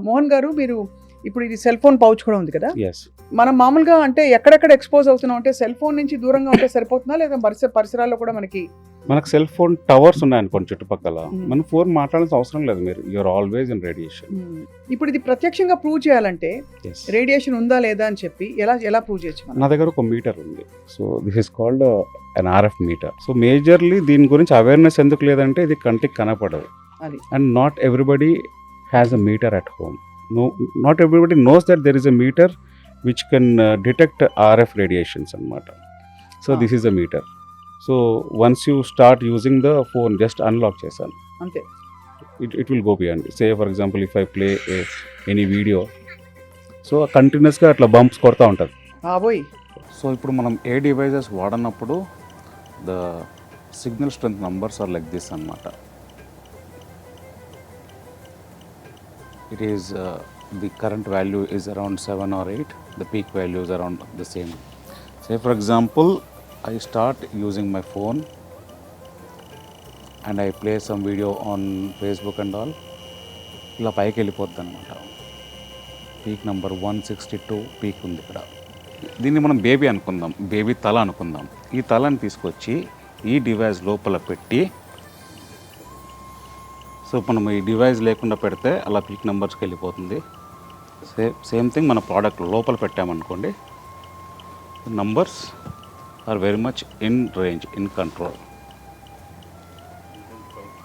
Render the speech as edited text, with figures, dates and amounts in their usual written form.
మోహన్ గారు, మీరు ఇప్పుడు ఇది సెల్ ఫోన్ పౌచ్ కూడా ఉంది కదా, ఎస్. మనం మామూలుగా అంటే ఎక్కడెక్కడ ఎక్స్పోజ్ అవుతున్నాం అంటే సెల్ ఫోన్ నుంచి దూరంగా ఉంటే సరిపోతుందా, లేదా పరిసరాల్లో కూడా మనకి? మనకు సెల్ ఫోన్ టవర్స్ ఉన్నాయనుకోండి చుట్టుపక్కల, మ్మ్. మనం ఫోన్ మాట్లాడాల్సిన అవసరం లేదు. మీరు యూఆర్ ఆల్వేస్ ఇన్ రేడియేషన్. ఇప్పుడు ఇది ప్రత్యక్షంగా ప్రూవ్ చేయాలంటే రేడియేషన్ ఉందా లేదా అని చెప్పి ఎలా ప్రూవ్ చేయొచ్చు మనం? నా దగ్గర ఒక మీటర్ ఉంది. So this is called an RF meter. So majorly దీని గురించి అవేర్నెస్ ఎందుకు లేదంటే ఇది కంటికి కనపడదు. అది. And not everybody has a meter at home. Not everybody knows that there is a meter which can detect RF radiations అన్నమాట. So this is a meter. So once you start using the phone, just unlock చేశాను అంతే, it will go beyond. Say for example if I play any video, so కంటిన్యూస్గా అట్లా bumps కొడతా ఉంటుంది. బాబోయ్. So ఇప్పుడు మనం ఏ డివైజెస్ వాడినప్పుడు the signal strength numbers are like this అన్నమాట. It is the current value is around 7 or 8, the peak value is around the same. Say for example I start using my phone and I play some video on Facebook and all, ఇలా పైకి వెళ్ళిపోద్ది అనమాట. Peak number 162 peak ఉంది ఇక్కడ. దీన్ని మనం baby అనుకుందాం, baby తల అనుకుందాం. ఈ తలని తీసుకొచ్చి ఈ డివైస్ లోపల పెట్టి, సో మనం ఈ డివైస్ లేకుండా పెడితే అలా పీక్ నెంబర్స్కి వెళ్ళిపోతుంది. సేమ్ థింగ్ మన ప్రోడక్ట్ లోపల పెట్టామనుకోండి, numbers are very much in range, in control.